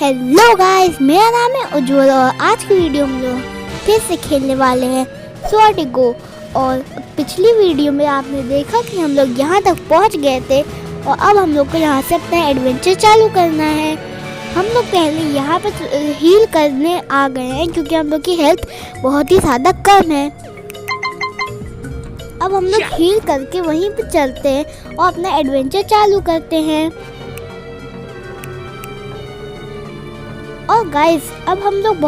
Hello guys, मेरा नाम है उज्जवल और आज की वीडियो में लोग फिर से खेलने वाले हैं स्वॉर्ड गो। और पिछली वीडियो में आपने देखा कि हम लोग यहाँ तक पहुँच गए थे और अब हम लोग को यहाँ से अपना एडवेंचर चालू करना है। हम लोग पहले यहाँ पर हील करने आ गए हैं क्योंकि हम लोग की हेल्थ बहुत ही ज़्यादा कम है। अब हम लोग हील करके वहीं पर चलते हैं और अपना एडवेंचर चालू करते हैं। और गाइस, अब हम लोग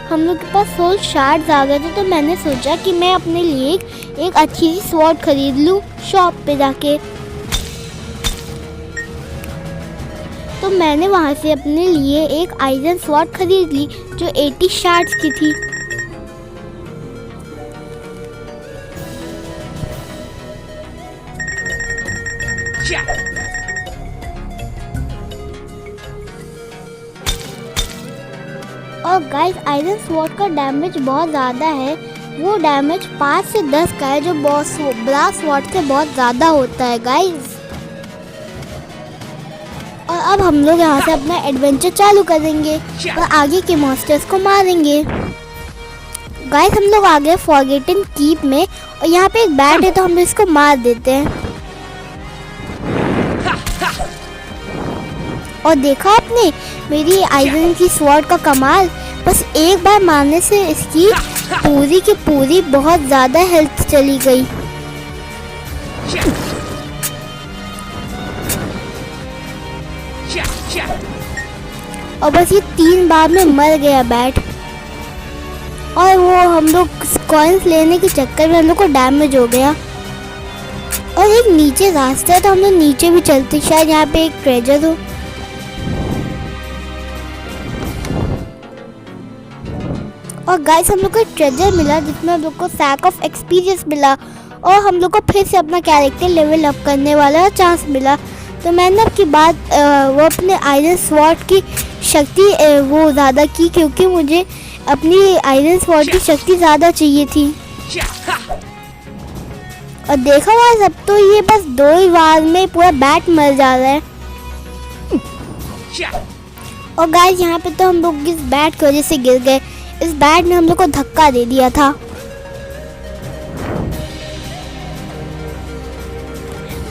हम लोग के पास सोल शार्ड्स आ गए थे, तो मैंने सोचा कि मैं अपने लिए एक अच्छी सी स्वॉर्ड खरीद लूँ शॉप पे जाके। तो मैंने वहाँ से अपने लिए एक आयरन स्वॉर्ड खरीद ली जो 80 शार्ड्स की थी। और गाइस, आयरन स्वॉर्ड का डैमेज बहुत ज़्यादा है। वो डैमेज 5 से 10 का है जो ब्रास स्वॉर्ड से बहुत ज़्यादा होता है गाइस। और अब हम लोग यहाँ से अपना एडवेंचर चालू करेंगे और आगे के मॉन्स्टर्स को मारेंगे। गाइस, हम लोग आ गए फॉरगेटन कीप में और यहाँ पे एक बैट है तो हम इसको मार देते हैं। और देखा आपने मेरी आयरन की स्वॉर्ड का कमाल, बस एक बार मारने से इसकी पूरी की पूरी बहुत ज़्यादा हेल्थ चली गई। और बस ये 3 बार में मर गया बैट। और वो हम लोग कॉइन्स लेने के चक्कर में हम लोग को डैमेज हो गया। और एक नीचे रास्ता है तो हम लोग नीचे भी चलते, शायद यहाँ पे एक ट्रेजर हो। और गाइस, हम लोग को ट्रेजर मिला जिसमें हम लोग को सैक ऑफ एक्सपीरियंस मिला और हम लोग को फिर से अपना कैरेक्टर लेवल अप करने वाला चांस मिला। तो मैंने अब की बात वो अपने आयरन स्वॉर्ड की शक्ति वो ज़्यादा की क्योंकि मुझे अपनी आयरन स्वॉर्ड की शक्ति ज़्यादा चाहिए थी। और देखा हुआ सब, तो ये बस 2 ही बार में पूरा बैट मर जा रहा है। और गाइस, यहाँ पे तो हम लोग इस बैट की वजह से गिर गए। इस बैट ने हम लोग को धक्का दे दिया था।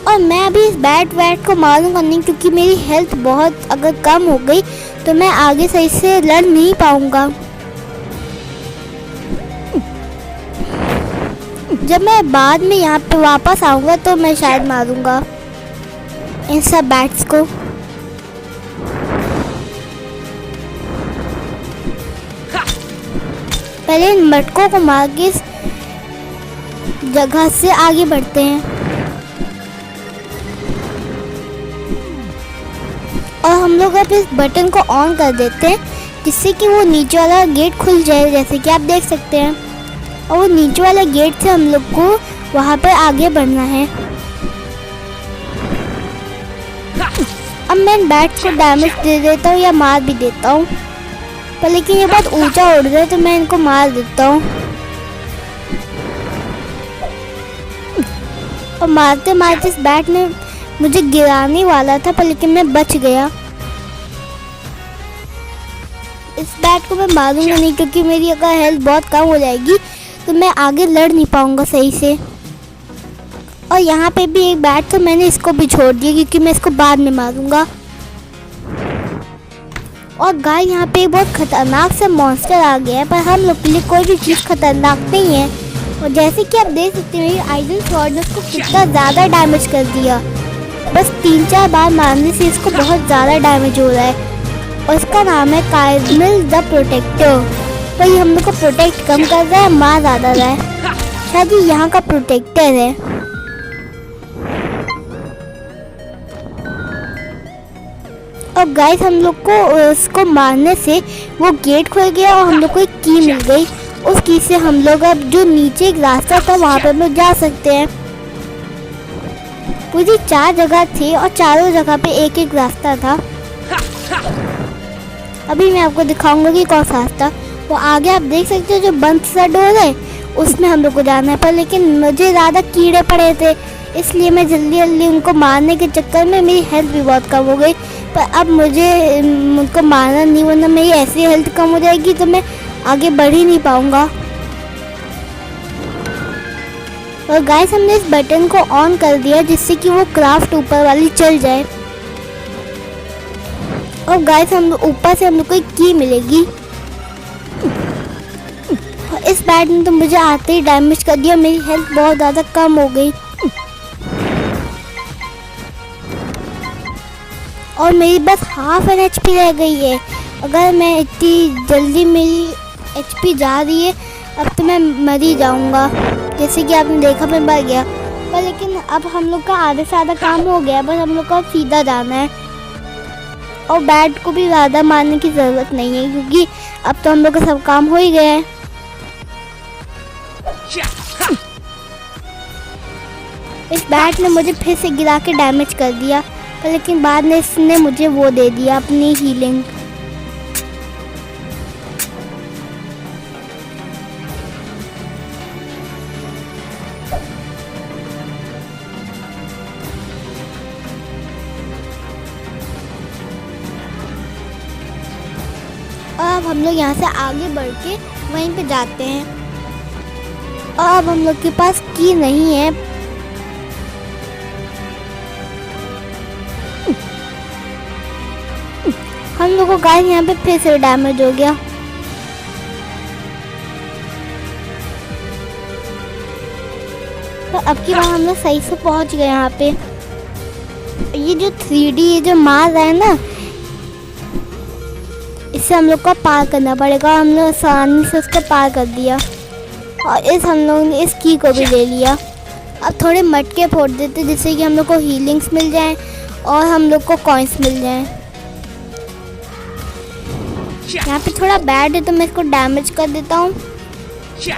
और मैं अभी इस बैट को मारूंगा नहीं क्योंकि मेरी हेल्थ बहुत अगर कम हो गई तो मैं आगे सही से लड़ नहीं पाऊंगा। जब मैं बाद में यहाँ पे वापस आऊंगा तो मैं शायद मारूंगा इन सब बैट्स को। पहले इन मटकों को मार के इस जगह से आगे बढ़ते हैं। और हम लोग अब इस बटन को ऑन कर देते हैं जिससे कि वो नीचे वाला गेट खुल जाए, जैसे कि आप देख सकते हैं। और वो नीचे वाला गेट से हम लोग को वहाँ पर आगे बढ़ना है। अब मैं इन बैट को डैमेज दे देता हूँ या मार भी देता हूँ, पर लेकिन ये बहुत ऊंचा उड़ रहा है तो मैं इनको मार देता हूँ। और मारते मारते इस बैट ने मुझे गिराने वाला था, पर लेकिन मैं बच गया। इस बैट को मैं मारूंगा नहीं क्योंकि मेरी अगर हेल्थ बहुत कम हो जाएगी तो मैं आगे लड़ नहीं पाऊंगा सही से। और यहाँ पे भी एक बैट, तो मैंने इसको भी छोड़ दिया क्योंकि मैं इसको बाद में मारूंगा। और गाइस, यहाँ पे बहुत खतरनाक सा मॉन्स्टर आ गया है, पर हम लोग के लिए कोई भी चीज़ खतरनाक नहीं है। और जैसे कि आप देख सकते हैं, मेरी आयरन स्वॉर्ड ने उसको कितना ज़्यादा डैमेज कर दिया। बस 3-4 बार मारने से इसको बहुत ज़्यादा डैमेज हो रहा है। और इसका नाम है कार्निल द प्रोटेक्टर। तो ये हम लोग को प्रोटेक्ट कम कर रहा है, मार ज़्यादा रहा है। शायद ये यहाँ का प्रोटेक्टर है। और गाइस, हम लोग को उसको मारने से वो गेट खुल गया और हम लोग को एक की मिल गई। उस की से हम लोग अब जो नीचे एक रास्ता था वहाँ पे हम लोग जा सकते हैं। पूरी 4 जगह थी और चारों जगह पे एक एक रास्ता था। अभी मैं आपको दिखाऊंगा कि कौन सा रास्ता। वो आगे आप देख सकते हो जो बंद सा डोर है उसमें हम लोग को जाना है, पर लेकिन मुझे ज़्यादा कीड़े पड़े थे इसलिए मैं जल्दी जल्दी उनको मारने के चक्कर में मेरी हेल्थ भी बहुत कम हो गई। पर अब मुझे उनको मारना नहीं, वरना मेरी ऐसी हेल्थ कम हो जाएगी तो मैं आगे बढ़ ही नहीं पाऊंगा। और गाइस हमने इस बटन को ऑन कर दिया जिससे कि वो क्राफ्ट ऊपर वाली चल जाए। और गाइस हम ऊपर से हम लोग को एक की मिलेगी। और इस बैट ने तो मुझे आते ही डैमेज कर दिया, मेरी हेल्थ बहुत ज़्यादा कम हो गई और मेरी बस हाफ एन HP रह गई है। अगर मैं इतनी जल्दी मेरी HP जा रही है अब तो मैं मर ही जाऊँगा, जैसे कि आपने देखा मैं मर गया। पर लेकिन अब हम लोग का आधे से आधा काम हो गया, बस हम लोग का सीधा जाना है और बैट को भी ज़्यादा मारने की ज़रूरत नहीं है क्योंकि अब तो हम लोग का सब काम हो ही गया है। इस बैट ने मुझे फिर से गिरा के डैमेज कर दिया, पर लेकिन बाद में इसने मुझे वो दे दिया अपनी हीलिंग। अब हम लोग यहाँ से आगे बढ़ के वहीं पे जाते हैं। अब हम लोग के पास की नहीं है, हम लोग को गाइस यहाँ पे फिर से डैमेज हो गया। तो अब की बार हम लोग सही से पहुँच गए यहाँ पे। ये जो 3D ये जो मार रहा है ना, इससे हम लोग को पार करना पड़ेगा। हम लोग आसानी से उसको पार कर दिया और हम लोग ने इस की को भी ले लिया। अब थोड़े मटके फोड़ देते जिससे कि हम लोग को हीलिंग्स मिल जाएं और हम लोग को कॉइन्स मिल जाएं। यहाँ पे थोड़ा बैड है तो मैं इसको डैमेज कर देता हूँ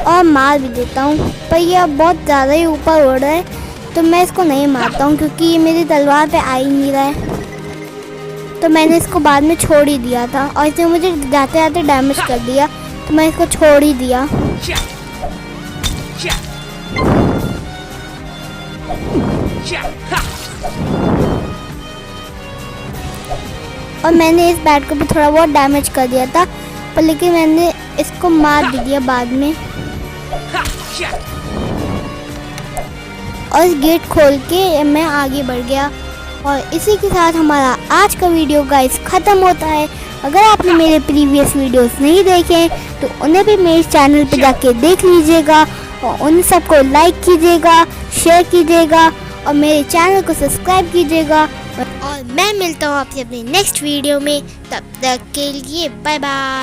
और मार भी देता हूँ, पर ये अब बहुत ज़्यादा ही ऊपर उड़ रहा है तो मैं इसको नहीं मारता हूँ क्योंकि ये मेरी तलवार पे आ ही नहीं रहा है। तो मैंने इसको बाद में छोड़ ही दिया था और इसने मुझे जाते जाते डैमेज कर दिया तो मैं इसको छोड़ ही दिया। और मैंने इस बैट को भी थोड़ा बहुत डैमेज कर दिया था, पर लेकिन मैंने इसको मार भी दिया बाद में। और इस गेट खोल के मैं आगे बढ़ गया। और इसी के साथ हमारा आज का वीडियो गाइस ख़त्म होता है। अगर आपने मेरे प्रीवियस वीडियोस नहीं देखे तो उन्हें भी मेरे चैनल पे जाके देख लीजिएगा और उन सबको लाइक कीजिएगा, शेयर कीजिएगा और मेरे चैनल को सब्सक्राइब कीजिएगा। और मैं मिलता हूँ आपसे अपनी नेक्स्ट वीडियो में, तब तक के लिए बाय बाय।